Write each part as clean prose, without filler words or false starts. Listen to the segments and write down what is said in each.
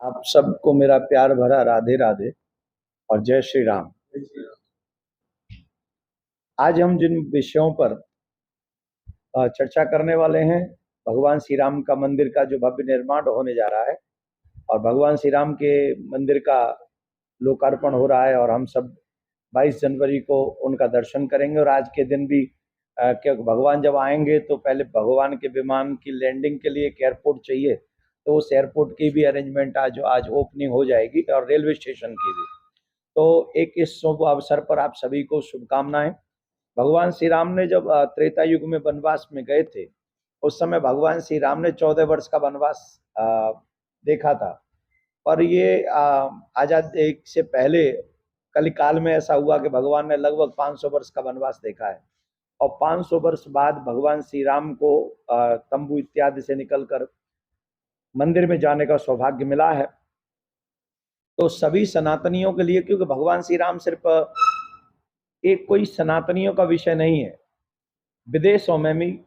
आप सबको मेरा प्यार भरा राधे राधे और जय श्री राम। आज हम जिन विषयों पर चर्चा करने वाले हैं, भगवान श्री राम का मंदिर का जो भव्य निर्माण होने जा रहा है और भगवान श्री राम के मंदिर का लोकार्पण हो रहा है और हम सब 22 जनवरी को उनका दर्शन करेंगे। और आज के दिन भी क्या भगवान जब आएंगे तो पहले भगवान के विमान की लैंडिंग के लिए एक एयरपोर्ट चाहिए, तो उस एयरपोर्ट की भी अरेंजमेंट आज ओपनिंग हो जाएगी और रेलवे स्टेशन की भी। तो एक इस शुभ अवसर पर आप सभी को शुभकामनाएं। भगवान श्री राम ने जब त्रेता युग में वनवास में गए थे, उस समय भगवान श्री राम ने 14 वर्ष का वनवास देखा था। पर ये आजादी से पहले कलिकाल में ऐसा हुआ कि भगवान ने लगभग 500 वर्ष का वनवास देखा है और 500 वर्ष बाद भगवान श्री राम को तंबू इत्यादि से निकलकर मंदिर में जाने का सौभाग्य मिला है। तो सभी सनातनियों के लिए, क्योंकि भगवान श्री राम सिर्फ एक कोई सनातनियों का विषय नहीं है, विदेशों में भी,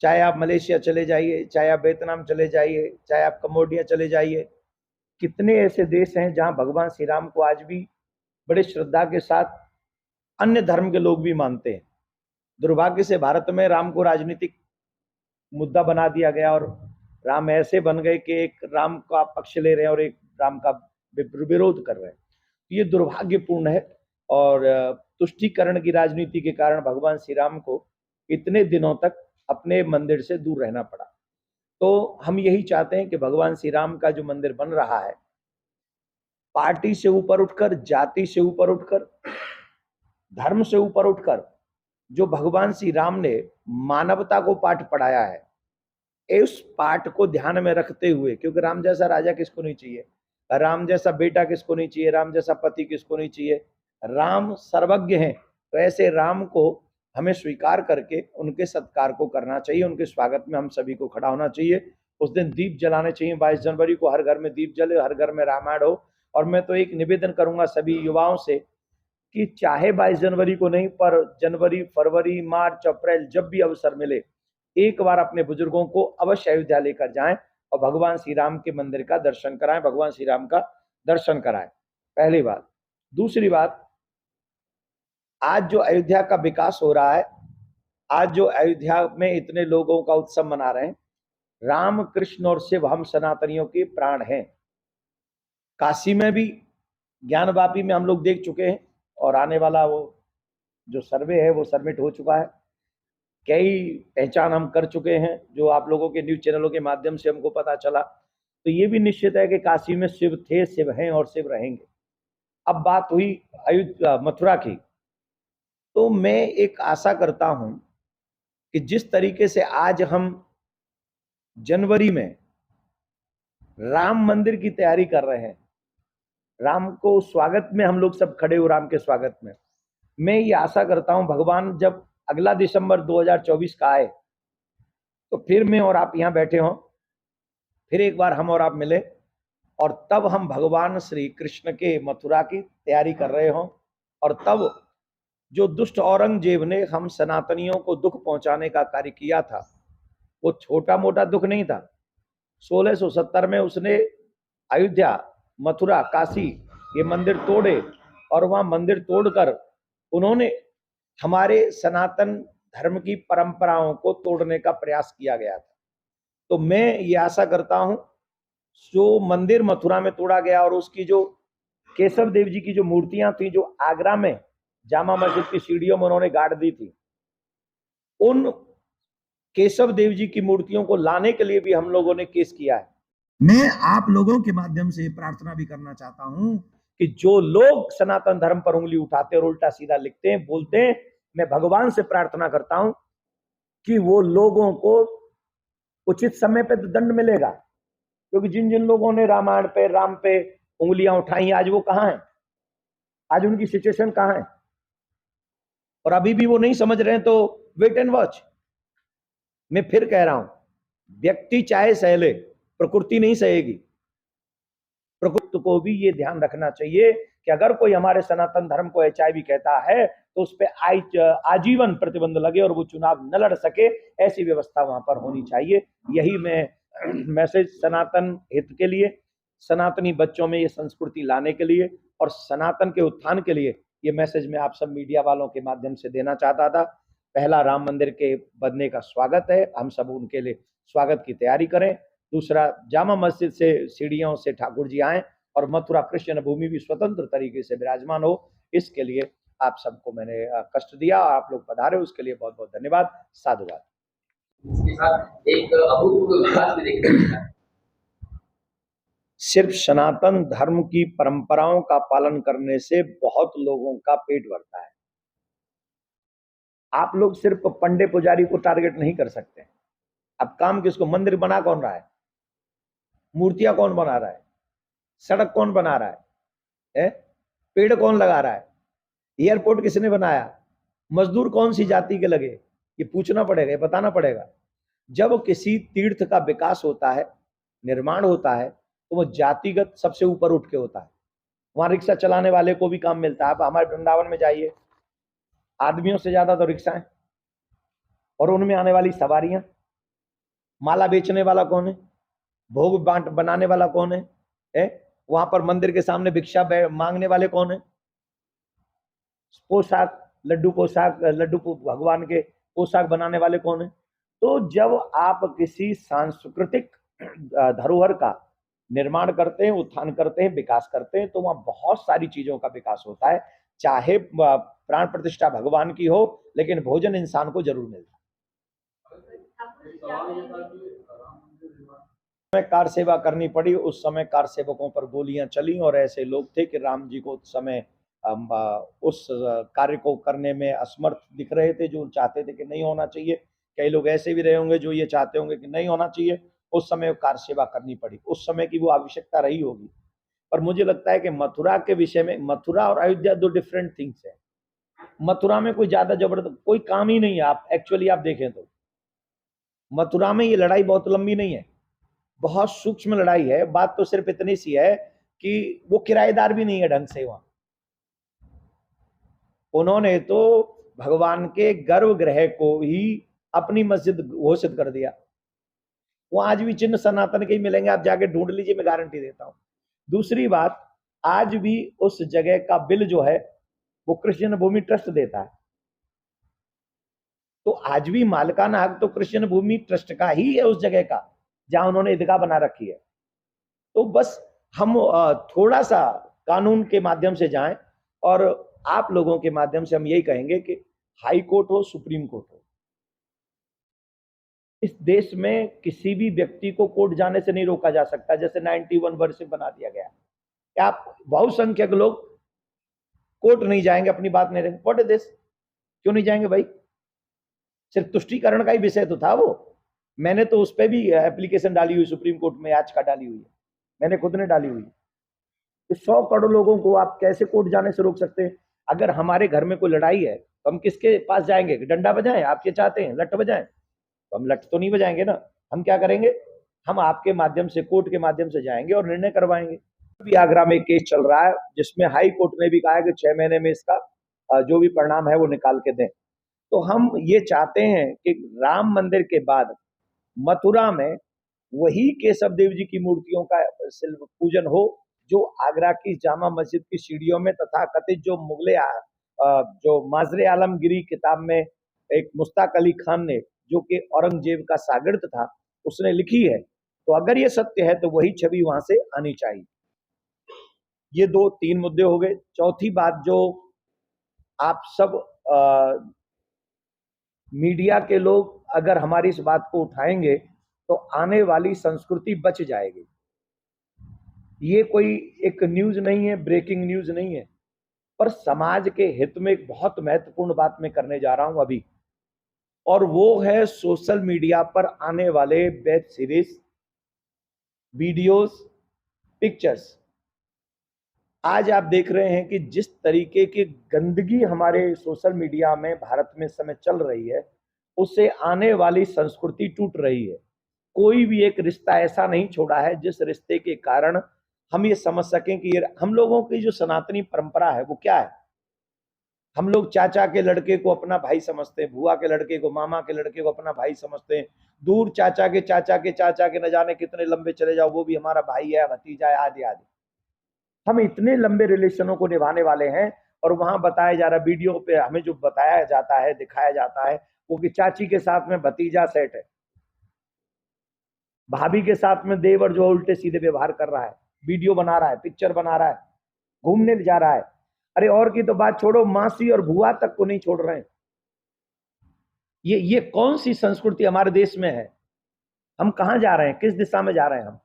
चाहे आप मलेशिया चले जाइए, चाहे आप वियतनाम चले जाइए, चाहे आप कम्बोडिया चले जाइए, कितने ऐसे देश हैं जहां भगवान श्री राम को आज भी बड़े श्रद्धा के साथ अन्य धर्म के लोग भी मानते हैं। दुर्भाग्य से भारत में राम को राजनीतिक मुद्दा बना दिया गया और राम ऐसे बन गए कि एक राम का पक्ष ले रहे हैं और एक राम का विरोध कर रहे हैं। ये दुर्भाग्यपूर्ण है और तुष्टीकरण की राजनीति के कारण भगवान श्री राम को इतने दिनों तक अपने मंदिर से दूर रहना पड़ा। तो हम यही चाहते हैं कि भगवान श्री राम का जो मंदिर बन रहा है, पार्टी से ऊपर उठकर, जाति से ऊपर उठकर, धर्म से ऊपर उठकर, जो भगवान श्री राम ने मानवता को पाठ पढ़ाया है, इस पाठ को ध्यान में रखते हुए, क्योंकि राम जैसा राजा किसको नहीं चाहिए, राम जैसा बेटा किसको नहीं चाहिए, राम जैसा पति किसको नहीं चाहिए, राम सर्वज्ञ हैं, तो ऐसे राम को हमें स्वीकार करके उनके सत्कार को करना चाहिए, उनके स्वागत में हम सभी को खड़ा होना चाहिए। उस दिन दीप जलाने चाहिए। 22 जनवरी को हर घर में दीप जले, हर घर में रामायण हो। और मैं तो एक निवेदन करूंगा सभी युवाओं से कि चाहे 22 जनवरी को नहीं, पर जनवरी, फरवरी, मार्च, अप्रैल, जब भी अवसर मिले, एक बार अपने बुजुर्गों को अवश्य अयोध्या लेकर जाएं और भगवान श्री राम के मंदिर का दर्शन कराएं, भगवान श्री राम का दर्शन कराएं। पहली बात। दूसरी बात, आज जो अयोध्या का विकास हो रहा है, आज जो अयोध्या में इतने लोगों का उत्सव मना रहे हैं, राम, कृष्ण और शिव हम सनातनियों के प्राण हैं। काशी में भी, ज्ञानवापी में हम लोग देख चुके हैं और आने वाला वो जो सर्वे है वो सबमिट हो चुका है। कई पहचान हम कर चुके हैं जो आप लोगों के न्यूज चैनलों के माध्यम से हमको पता चला। तो ये भी निश्चित है कि काशी में शिव थे, शिव हैं और शिव रहेंगे। अब बात हुई अयोध्या, मथुरा की, तो मैं एक आशा करता हूं कि जिस तरीके से आज हम जनवरी में राम मंदिर की तैयारी कर रहे हैं, राम को स्वागत में हम लोग सब खड़े हो, राम के स्वागत में, मैं ये आशा करता हूं भगवान जब अगला दिसंबर 2024 का आए तो फिर मैं और आप यहाँ बैठे हों, फिर एक बार हम और आप मिले और तब हम भगवान श्री कृष्ण के मथुरा की तैयारी कर रहे हों और तब जो दुष्ट औरंगजेब ने हम सनातनियों को दुख पहुंचाने का कार्य किया था, वो छोटा मोटा दुख नहीं था। 1670 में उसने अयोध्या, मथुरा, काशी ये मंदिर तोड़े और वहां मंदिर तोड़कर उन्होंने हमारे सनातन धर्म की परंपराओं को तोड़ने का प्रयास किया गया था। तो मैं ये आशा करता हूं जो मंदिर मथुरा में तोड़ा गया और उसकी जो केशव देव जी की जो मूर्तियां थी, जो आगरा में जामा मस्जिद की सीढ़ियों में उन्होंने गाड़ दी थी, उन केशव देव जी की मूर्तियों को लाने के लिए भी हम लोगों ने केस किया है। मैं आप लोगों के माध्यम से प्रार्थना भी करना चाहता हूं कि जो लोग सनातन धर्म पर उंगली उठाते और उल्टा सीधा लिखते हैं, बोलते हैं, मैं भगवान से प्रार्थना करता हूं कि वो लोगों को उचित समय पे दंड मिलेगा। क्योंकि जिन जिन लोगों ने रामायण पे, राम पे उंगलियां उठाई, आज वो कहां हैं, आज उनकी सिचुएशन कहां है, और अभी भी वो नहीं समझ रहे हैं, तो वेट एंड वॉच। मैं फिर कह रहा हूं, व्यक्ति चाहे सह ले, प्रकृति नहीं सहेगी। प्रकृति को भी ये ध्यान रखना चाहिए कि अगर कोई हमारे सनातन धर्म को HIV कहता है तो उस पर आजीवन प्रतिबंध लगे और वो चुनाव न लड़ सके, ऐसी व्यवस्था वहां पर होनी चाहिए। यही मैं मैसेज सनातन हित के लिए, सनातनी बच्चों में ये संस्कृति लाने के लिए और सनातन के उत्थान के लिए ये मैसेज मैं आप सब मीडिया वालों के माध्यम से देना चाहता था। पहला, राम मंदिर के बनने का स्वागत है, हम सब उनके लिए स्वागत की तैयारी करें। दूसरा, जामा मस्जिद से सीढ़ियों से ठाकुर जी आए और मथुरा कृष्ण भूमि भी स्वतंत्र तरीके से विराजमान हो, इसके लिए आप सबको मैंने कष्ट दिया और आप लोग पधारे, उसके लिए बहुत बहुत धन्यवाद। साधुवाद। इसके साथ एक अभूतपूर्व विकास भी देखने को मिला है। सिर्फ सनातन धर्म की परंपराओं का पालन करने से बहुत लोगों का पेट भरता है। आप लोग सिर्फ पंडे पुजारी को टारगेट नहीं कर सकते। अब काम किसको? मंदिर बना कौन रहा है? मूर्तियां कौन बना रहा है? सड़क कौन बना रहा है? पेड़ कौन लगा रहा है? एयरपोर्ट किसने बनाया? मजदूर कौन सी जाति के लगे? ये पूछना पड़ेगा, ये बताना पड़ेगा। जब किसी तीर्थ का विकास होता है, निर्माण होता है, तो वो जातिगत सबसे ऊपर उठ के होता है। वहां रिक्शा चलाने वाले को भी काम मिलता है। आप हमारे वृंदावन में जाइए, आदमियों से ज्यादा तो रिक्शा है और उनमें आने वाली सवारियां। माला बेचने वाला कौन है? भोग बांट बनाने वाला कौन है? वहां पर मंदिर के सामने भिक्षा मांगने वाले कौन है? पोशाक, लड्डू भगवान के पोशाक बनाने वाले कौन है? तो जब आप किसी सांस्कृतिक धरोहर का निर्माण करते हैं, उत्थान करते हैं, विकास करते हैं, तो वहां बहुत सारी चीजों का विकास होता है। चाहे प्राण प्रतिष्ठा भगवान की हो, लेकिन भोजन इंसान को जरूर मिलता है। कार सेवा करनी पड़ी, उस समय कार सेवकों पर गोलियां चली और ऐसे लोग थे कि राम जी को उस समय उस कार्य को करने में असमर्थ दिख रहे थे, जो चाहते थे कि नहीं होना चाहिए। कई लोग ऐसे भी रहे होंगे जो ये चाहते होंगे कि नहीं होना चाहिए। उस समय कार सेवा करनी पड़ी, उस समय की वो आवश्यकता रही होगी। पर मुझे लगता है कि मथुरा के विषय में, मथुरा और अयोध्या दो डिफरेंट थिंग्स है। मथुरा में कोई ज्यादा जबरदस्त कोई काम ही नहीं है। आप एक्चुअली आप देखें तो मथुरा में ये लड़ाई बहुत लंबी नहीं है, बहुत सूक्ष्म लड़ाई है। बात तो सिर्फ इतनी सी है कि वो किराएदार भी नहीं है ढंग से। वहां उन्होंने तो भगवान के गर्भगृह को ही अपनी मस्जिद घोषित कर दिया। वो आज भी चिन्ह सनातन के ही मिलेंगे, आप जाके ढूंढ लीजिए, मैं गारंटी देता हूं। दूसरी बात, आज भी उस जगह का बिल जो है वो कृष्ण भूमि ट्रस्ट देता है। तो आज भी मालिकाना हक तो कृष्ण भूमि ट्रस्ट का ही है उस जगह का जहां उन्होंने ईदगाह बना रखी है। तो बस हम थोड़ा सा कानून के माध्यम से जाएं और आप लोगों के माध्यम से हम यही कहेंगे कि हाई कोर्ट हो, सुप्रीम कोर्ट हो, इस देश में किसी भी व्यक्ति को कोर्ट जाने से नहीं रोका जा सकता। जैसे 91 वर्ष से बना दिया गया, आप बहुसंख्यक लोग कोर्ट नहीं जाएंगे, अपनी बात नहीं रखेंगे। What is this? क्यों नहीं जाएंगे भाई? सिर्फ तुष्टीकरण का ही विषय तो था वो। मैंने तो उस पर भी एप्लीकेशन डाली हुई, सुप्रीम कोर्ट में याचिका डाली हुई है, मैंने खुद ने डाली हुई है। तो 100 करोड़ लोगों को आप कैसे कोर्ट जाने से रोक सकते हैं? अगर हमारे घर में कोई लड़ाई है तो हम किसके पास जाएंगे? डंडा बजाएं? आप ये चाहते हैं लठ बजाएं? तो हम लठ तो नहीं बजाएंगे ना। हम क्या करेंगे? हम आपके माध्यम से, कोर्ट के माध्यम से जाएंगे और निर्णय करवाएंगे। अभी आगरा में केस चल रहा है जिसमें हाई कोर्ट ने भी कहा है कि 6 महीने में इसका जो भी परिणाम है वो निकाल के दें। तो हम ये चाहते हैं कि राम मंदिर के बाद मथुरा में वही केशव देव जी की मूर्तियों का पूजन हो जो आगरा की जामा मस्जिद की सीढ़ियों में, तथा कथित जो मुगले जो माजरे आलमगिरी किताब में एक मुश्ताक अली खान ने, जो कि औरंगजेब का शागिर्द था, उसने लिखी है, तो अगर ये सत्य है तो वही छवि वहां से आनी चाहिए। ये 2-3 मुद्दे हो गए। चौथी बात, जो आप सब मीडिया के लोग अगर हमारी इस बात को उठाएंगे तो आने वाली संस्कृति बच जाएगी। ये कोई एक न्यूज नहीं है, ब्रेकिंग न्यूज नहीं है, पर समाज के हित में एक बहुत महत्वपूर्ण बात मैं करने जा रहा हूं अभी, और वो है सोशल मीडिया पर आने वाले वेब सीरीज, वीडियोस, पिक्चर्स। आज आप देख रहे हैं कि जिस तरीके की गंदगी हमारे सोशल मीडिया में भारत में इस समय चल रही है, उससे आने वाली संस्कृति टूट रही है। कोई भी एक रिश्ता ऐसा नहीं छोड़ा है जिस रिश्ते के कारण हम ये समझ सकें कि ये हम लोगों की जो सनातनी परंपरा है वो क्या है। हम लोग चाचा के लड़के को अपना भाई समझते हैं, बुआ के लड़के को, मामा के लड़के को अपना भाई समझते हैं, दूर चाचा के न जाने कितने लंबे चले जाओ वो भी हमारा भाई है, भतीजा है, आदि आदि। हम इतने लंबे रिलेशनों को निभाने वाले हैं, और वहां बताया जा रहा, वीडियो पे हमें जो बताया जाता है, दिखाया जाता है, वो कि चाची के साथ में भतीजा सेट है, भाभी के साथ में देवर जो उल्टे सीधे व्यवहार कर रहा है, वीडियो बना रहा है, पिक्चर बना रहा है, घूमने जा रहा है। अरे और की तो बात छोड़ो, मासी और बुआ तक को नहीं छोड़ रहे हैं। ये कौन सी संस्कृति हमारे देश में है? हम कहां जा रहे हैं, किस दिशा में जा रहे हैं हम?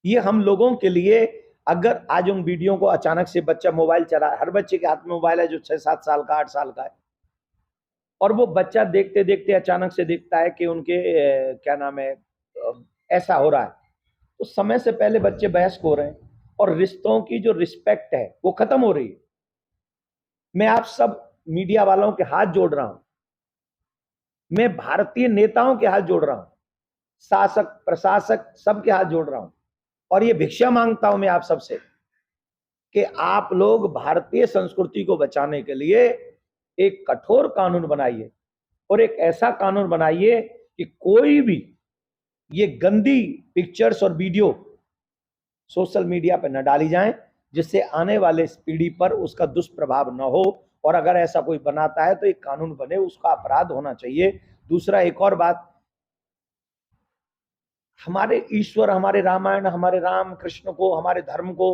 ये हम लोगों के लिए, अगर आज उन वीडियो को अचानक से बच्चा मोबाइल चला, हर बच्चे के हाथ में मोबाइल है जो 6-7 साल का, 8 साल का है, और वो बच्चा देखते देखते अचानक से देखता है कि उनके क्या नाम है, ऐसा हो रहा है, तो समय से पहले बच्चे वयस्क हो रहे हैं, और रिश्तों की जो रिस्पेक्ट है वो खत्म हो रही है। मैं आप सब मीडिया वालों के हाथ जोड़ रहा हूं, मैं भारतीय नेताओं के हाथ जोड़ रहा हूं, शासक प्रशासक सबके हाथ जोड़ रहा हूं, और ये भिक्षा मांगता हूं मैं आप सबसे कि आप लोग भारतीय संस्कृति को बचाने के लिए एक कठोर कानून बनाइए, और एक ऐसा कानून बनाइए कि कोई भी ये गंदी पिक्चर्स और वीडियो सोशल मीडिया पर न डाली जाएं, जिससे आने वाले पीढ़ी पर उसका दुष्प्रभाव न हो, और अगर ऐसा कोई बनाता है तो एक कानून बने, उसका अपराध होना चाहिए। दूसरा, एक और बात, हमारे ईश्वर, हमारे रामायण, हमारे राम कृष्ण को, हमारे धर्म को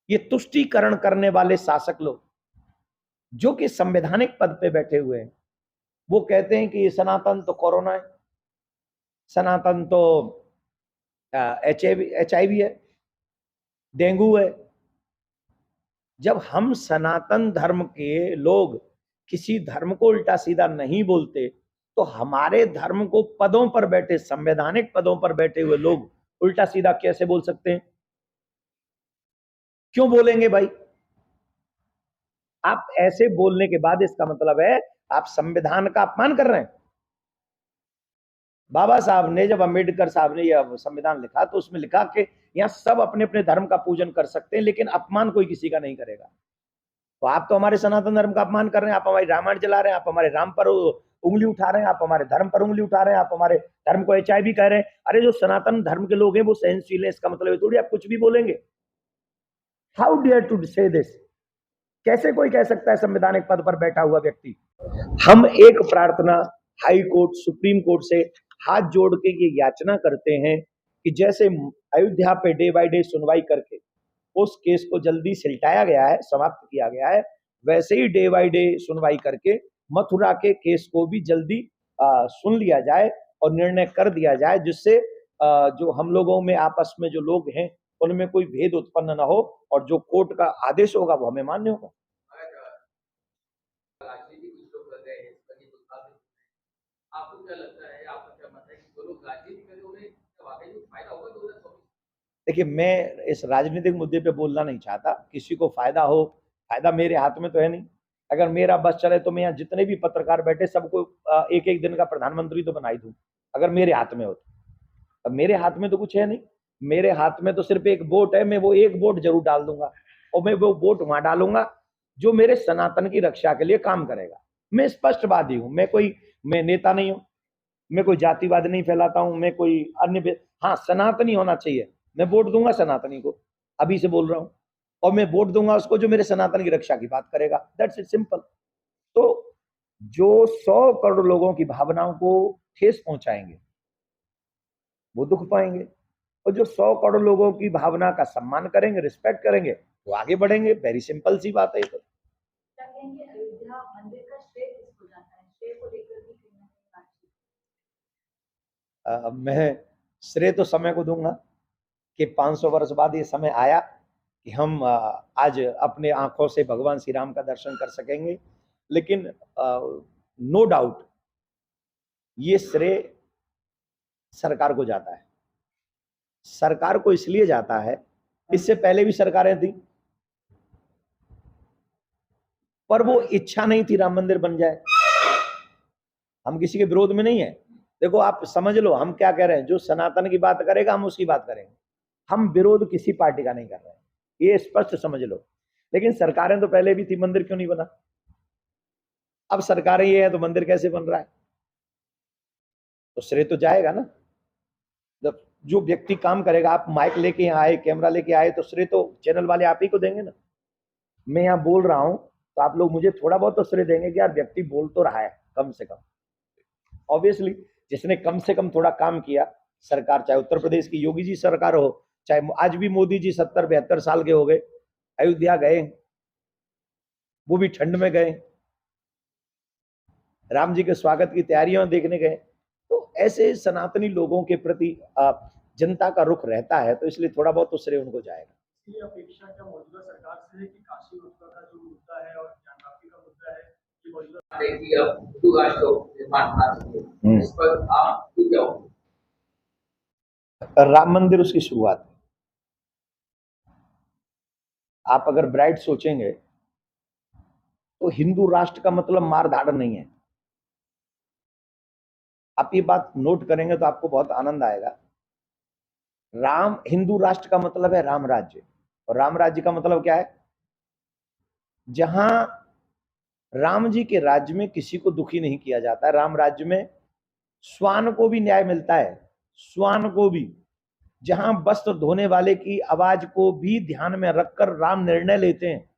ये तुष्टीकरण करने वाले शासक लोग जो कि संवैधानिक पद पे बैठे हुए हैं, वो कहते हैं कि ये सनातन तो कोरोना है, सनातन तो HIV है, डेंगू है। जब हम सनातन धर्म के लोग किसी धर्म को उल्टा सीधा नहीं बोलते, तो हमारे धर्म को पदों पर बैठे, संवैधानिक पदों पर बैठे हुए लोग उल्टा सीधा कैसे बोल सकते हैं? क्यों बोलेंगे भाई? आप ऐसे बोलने के बाद इसका मतलब है आप संविधान का अपमान कर रहे हैं। बाबा साहब ने, जब अम्बेडकर साहब ने यह संविधान लिखा, तो उसमें लिखा कि यहां सब अपने अपने धर्म का पूजन कर सकते हैं, लेकिन अपमान कोई किसी का नहीं करेगा। तो आप तो हमारे सनातन धर्म का अपमान कर रहे हैं, आप हमारी रामायण चला रहे हैं, आप हमारे राम पर उंगली उठा रहे हैं, आप हमारे धर्म पर उंगली उठा रहे हैं, आप हमारे धर्म को HIV कह रहे हैं। अरे जो सनातन धर्म के लोग हैं वो सहनशील है, इसका मतलब थोड़ी आप कुछ भी बोलेंगे। हाउ डियर टू से दिस? कैसे कोई कह सकता है संवैधानिक पद पर बैठा हुआ व्यक्ति? हम एक प्रार्थना हाई कोर्ट, सुप्रीम कोर्ट से हाथ जोड़ के ये याचना करते हैं कि जैसे अयोध्या पे डे बाय डे सुनवाई करके उस केस को जल्दी सुलटाया गया है, समाप्त किया गया है, वैसे ही डे बाय डे सुनवाई करके मथुरा के केस को भी जल्दी सुन लिया जाए और निर्णय कर दिया जाए, जिससे जो हम लोगों में आपस में जो लोग हैं उनमें कोई भेद उत्पन्न न हो, और जो कोर्ट का आदेश होगा वो हमें मान्य होगा। आपको क्या लगता है, आपका क्या मत है कि जो लोग राजनीति करें उन्हें वाकई में फायदा होगा 2024? देखिए, मैं इस राजनीतिक मुद्दे पे बोलना नहीं चाहता, किसी को फायदा हो, फायदा मेरे हाथ में तो है नहीं। अगर मेरा बस चले तो मैं यहाँ जितने भी पत्रकार बैठे सबको एक एक दिन का प्रधानमंत्री तो बना ही दूं, अगर मेरे हाथ में हो तो। अब मेरे हाथ में तो कुछ है नहीं, मेरे हाथ में तो सिर्फ एक वोट है, मैं वो एक वोट जरूर डाल दूंगा, और मैं वो वोट वहां डालूंगा जो मेरे सनातन की रक्षा के लिए काम करेगा। मैं स्पष्टवादी हूं, मैं नेता नहीं हूं, मैं कोई जातिवाद नहीं फैलाता हूं, मैं कोई अन्य, हाँ सनातनी होना चाहिए। मैं वोट दूंगा सनातनी को, अभी से बोल रहा हूं, और मैं वोट दूंगा उसको जो मेरे सनातन की रक्षा की बात करेगा। That's it, simple. तो जो 100 करोड़ लोगों की भावनाओं को ठेस पहुंचाएंगे वो दुख पाएंगे, और जो 100 करोड़ लोगों की भावना का सम्मान करेंगे, रिस्पेक्ट करेंगे, वो आगे बढ़ेंगे। वेरी सिंपल सी बात है। अयोध्या मंदिर का श्रेय किसको जाता है? श्रेय को लेकर भी कहीं ना कहीं बातचीत। मैं श्रेय तो समय को दूंगा कि 500 वर्ष बाद ये समय आया कि हम आज अपने आंखों से भगवान श्री राम का दर्शन कर सकेंगे, लेकिन नो डाउट ये श्रेय सरकार को जाता है। सरकार को इसलिए जाता है, इससे पहले भी सरकारें थी, पर वो इच्छा नहीं थी राम मंदिर बन जाए। हम किसी के विरोध में नहीं है। देखो आप समझ लो हम क्या कह रहे हैं, जो सनातन की बात करेगा हम उसकी बात करेंगे, हम विरोध किसी पार्टी का नहीं कर रहे हैं, ये स्पष्ट समझ लो। लेकिन सरकारें तो पहले भी थी, मंदिर क्यों नहीं बना? अब सरकारें ये है तो मंदिर कैसे बन रहा है? तो श्रेय तो जाएगा ना। जब जो व्यक्ति काम करेगा, आप माइक लेके यहाँ आए, कैमरा लेके आए, तो श्रेय तो चैनल वाले आप ही को देंगे ना। मैं यहाँ बोल रहा हूं तो आप लोग मुझे थोड़ा बहुत तो श्रेय देंगे कि यार व्यक्ति बोल तो रहा है कम से कम। ऑब्वियसली जिसने कम से कम थोड़ा काम किया, सरकार चाहे उत्तर प्रदेश की योगी जी सरकार हो, चाहे आज भी मोदी जी 70-72 साल के हो गए, अयोध्या गए, वो भी ठंड में गए, राम जी के स्वागत की तैयारियां देखने गए। तो ऐसे सनातनी लोगों के प्रति जनता का रुख रहता है, तो इसलिए थोड़ा बहुत तो श्रेय उनको जाएगा। ये अपेक्षा क्या मौजूदा सरकार से है कि काशी मथुरा का जो मुद्दा है और ज्ञानवापी का मुद्दा है, ये मौजूदा हिंदू राष्ट्र निर्माण होना चाहिए, इस पर आप क्या हो? राम मंदिर उसकी शुरुआत है। आप अगर ब्राइट सोचेंगे तो हिंदू राष्ट्र का मतलब मार धाड़ नहीं है। आप ये बात नोट करेंगे तो आपको बहुत आनंद आएगा। राम हिंदू राष्ट्र का मतलब है राम राज्य, और राम राज्य का मतलब क्या है? जहां राम जी के राज्य में किसी को दुखी नहीं किया जाता है। राम राज्य में श्वान को भी न्याय मिलता है, श्वान को भी। जहां वस्त्र धोने वाले की आवाज को भी ध्यान में रखकर राम निर्णय लेते हैं।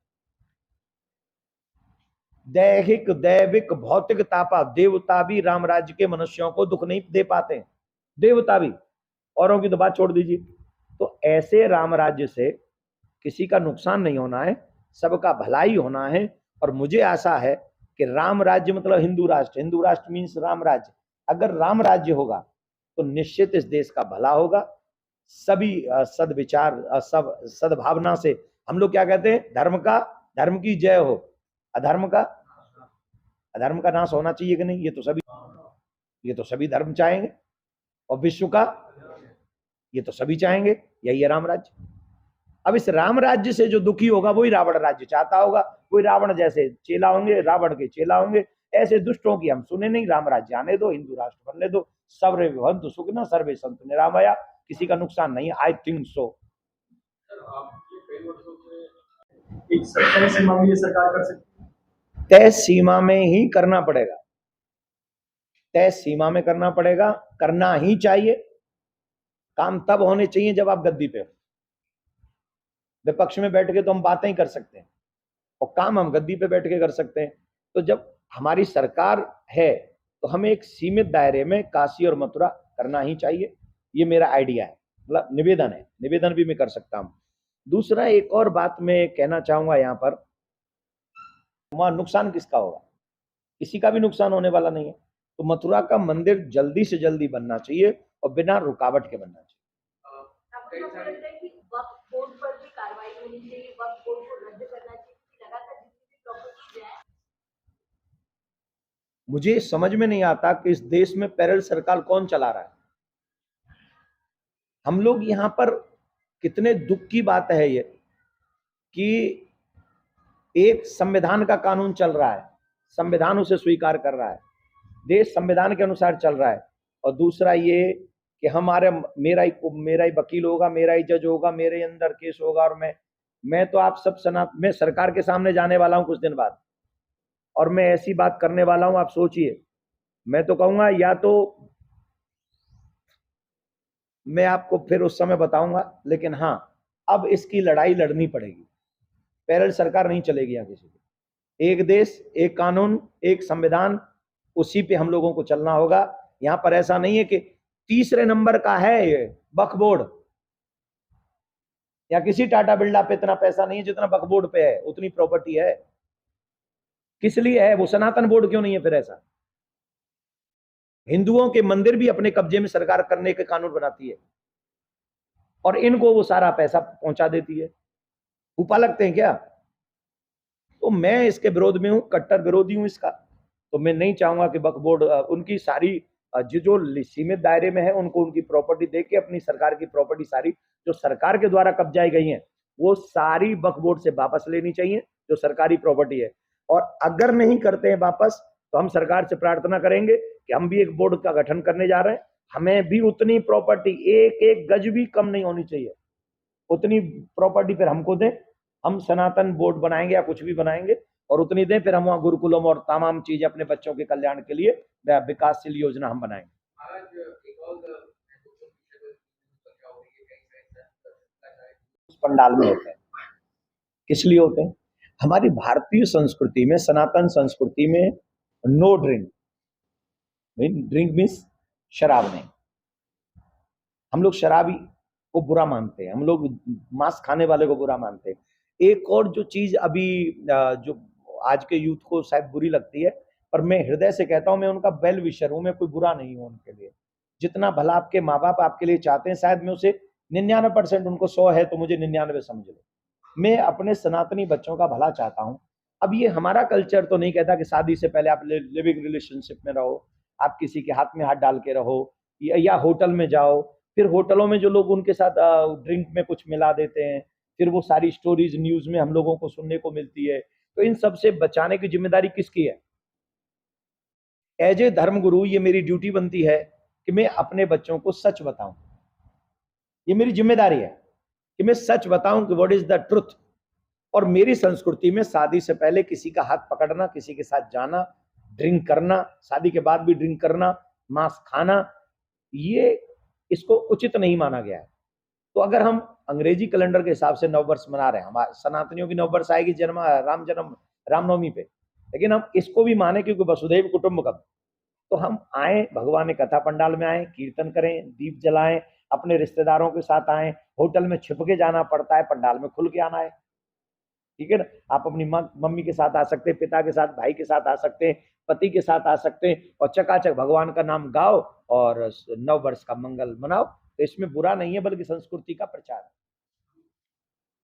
दैहिक दैविक भौतिक तापा देवता भी राम राज्य के मनुष्यों को दुख नहीं दे पाते, देवता भी, औरों की तो बात छोड़ दीजिए। तो ऐसे राम राज्य से किसी का नुकसान नहीं होना है, सबका भलाई होना है। और मुझे आशा है कि राम राज्य मतलब हिंदू राष्ट्र, हिंदू राष्ट्र मीन्स राम राज्य। अगर राम राज्य होगा तो निश्चित इस देश का भला होगा। सभी सदविचार, सब सद्भावना से हम लोग क्या कहते हैं? धर्म की जय हो, अधर्म का नाश होना चाहिए कि नहीं? ये तो सभी धर्म चाहेंगे, और विश्व का ये तो सभी चाहेंगे। यही है राम राज्य। अब इस राम राज्य से जो दुखी होगा वही रावण राज्य चाहता होगा। कोई रावण जैसे चेला होंगे, रावण के चेला होंगे। ऐसे दुष्टों की हम सुने नहीं। राम राज्य आने दो, हिंदू राष्ट्र बनने दो। सर्वे भवन्तु सुखिनः सर्वे सन्तु निरामया, किसी का नुकसान नहीं। I think so. एक तय सीमा में ये सरकार कर सकती है। तय सीमा में ही करना पड़ेगा, तय सीमा में करना पड़ेगा, करना ही चाहिए। काम तब होने चाहिए जब आप गद्दी पे हो। विपक्ष में बैठ के तो हम बातें ही कर सकते हैं, और काम हम गद्दी पे बैठ के कर सकते हैं। तो जब हमारी सरकार है तो हमें एक सीमित दायरे में काशी और मथुरा करना ही चाहिए। ये मेरा आइडिया है, मतलब निवेदन है, निवेदन भी मैं कर सकता हूं। दूसरा एक और बात मैं कहना चाहूंगा यहाँ पर, वहां नुकसान किसका होगा? किसी का भी नुकसान होने वाला नहीं है। तो मथुरा का मंदिर जल्दी से जल्दी बनना चाहिए और बिना रुकावट के बनना चाहिए। आपको लगता है कि वक्फ बोर्ड पर भी कार्रवाई होनी चाहिए, वक्फ बोर्ड को रद्द करना चाहिए, क्योंकि लगातार जितनी भी प्रॉपर्टीज हैं। मुझे समझ में नहीं आता कि इस देश में पैरेलल सरकार कौन चला रहा है। हम लोग यहाँ पर, कितने दुख की बात है ये कि एक संविधान का कानून चल रहा है, संविधान उसे स्वीकार कर रहा है, देश संविधान के अनुसार चल रहा है। और दूसरा ये कि मेरा ही वकील होगा, मेरा ही जज होगा, मेरे अंदर केस होगा, और मैं तो आप सब मैं सरकार के सामने जाने वाला हूं कुछ दिन बाद, और मैं ऐसी बात करने वाला हूं, आप सोचिए। मैं तो कहूंगा, या तो मैं आपको फिर उस समय बताऊंगा, लेकिन हाँ, अब इसकी लड़ाई लड़नी पड़ेगी। पैरेलल सरकार नहीं चलेगी यहाँ किसी की। एक देश, एक कानून, एक संविधान, उसी पे हम लोगों को चलना होगा। यहाँ पर ऐसा नहीं है कि तीसरे नंबर का है ये वक्फ बोर्ड, या किसी टाटा बिरला पे इतना पैसा नहीं है जितना वक्फ बोर्ड पे है, उतनी प्रॉपर्टी है। किस लिए है वो? सनातन बोर्ड क्यों नहीं है फिर ऐसा? हिंदुओं के मंदिर भी अपने कब्जे में सरकार करने के कानून बनाती है, और इनको वो सारा पैसा पहुंचा देती है। ऊपर लगते हैं क्या? तो मैं इसके विरोध में हूं, कट्टर विरोधी हूं इसका। तो मैं नहीं चाहूंगा कि वक्फ बोर्ड उनकी सारी जो सीमित दायरे में है उनको उनकी प्रॉपर्टी देके, अपनी सरकार की प्रॉपर्टी सारी जो सरकार के द्वारा कब्जाई गई है वो सारी वक्फ बोर्ड से वापस लेनी चाहिए, जो सरकारी प्रॉपर्टी है। और अगर नहीं करते हैं वापस, तो हम सरकार से प्रार्थना करेंगे कि हम भी एक बोर्ड का गठन करने जा रहे हैं। हमें भी उतनी प्रॉपर्टी, एक एक गज भी कम नहीं होनी चाहिए, उतनी प्रॉपर्टी फिर हमको दें, हम सनातन बोर्ड बनाएंगे या कुछ भी बनाएंगे और उतनी दें, फिर हम वहाँ गुरुकुलम और तमाम चीजें अपने बच्चों के कल्याण के लिए विकासशील योजना हम बनाएंगे। महाराज एक और महत्वपूर्ण विषय पर चर्चा हो रही है, कई सारे उस पंडाल में होते हैं, किस लिए होते हैं? हमारी भारतीय संस्कृति में, सनातन संस्कृति में नो ड्रिंक, ड्रिंक मीन्स शराब नहीं। हम लोग शराबी को बुरा मानते हैं, हम लोग मांस खाने वाले को बुरा मानते हैं। एक और जो चीज अभी जो आज के यूथ को शायद बुरी लगती है, पर मैं हृदय से कहता हूं, मैं उनका वेल विशर हूं, मैं कोई बुरा नहीं हूं उनके लिए। जितना भला आपके माँ बाप आपके लिए चाहते हैं, शायद मैं उसे 99%, उनको 100 है तो मुझे 99 समझ लो। मैं अपने सनातनी बच्चों का भला चाहता हूं। अब ये हमारा कल्चर तो नहीं कहता कि शादी से पहले आप लिविंग रिलेशनशिप में रहो, आप किसी के हाथ में हाथ डाल के रहो, या होटल में जाओ, फिर होटलों में जो लोग उनके साथ ड्रिंक में कुछ मिला देते हैं, फिर वो सारी स्टोरीज न्यूज में हम लोगों को सुनने को मिलती है। तो इन सब से बचाने की जिम्मेदारी किसकी है? एज ए धर्म गुरु ये मेरी ड्यूटी बनती है कि मैं अपने बच्चों को सच बताऊं। ये मेरी जिम्मेदारी है कि मैं सच बताऊं कि व्हाट इज द ट्रुथ। और मेरी संस्कृति में शादी से पहले किसी का हाथ पकड़ना, किसी के साथ जाना, ड्रिंक करना, शादी के बाद भी ड्रिंक करना, मांस खाना, ये इसको उचित नहीं माना गया है। तो अगर हम अंग्रेजी कैलेंडर के हिसाब से नववर्ष मना रहे हैं, हमारे सनातनियों की नववर्ष आएगी रामनवमी पे, लेकिन हम इसको भी माने क्योंकि वसुधैव कुटुंबकम। तो हम आए, भगवान के कथा पंडाल में आए, कीर्तन करें, दीप जलाएं, अपने रिश्तेदारों के साथ आए। होटल में छिप के जाना पड़ता है, पंडाल में खुल के आना है, ठीक है ना? आप अपनी मम्मी के साथ आ सकते हैं, पिता के साथ, भाई के साथ आ सकते हैं, पति के साथ आ सकते हैं, और चकाचक भगवान का नाम गाओ और नव वर्ष का मंगल मनाओ। तो इसमें बुरा नहीं है, बल्कि संस्कृति का प्रचार है।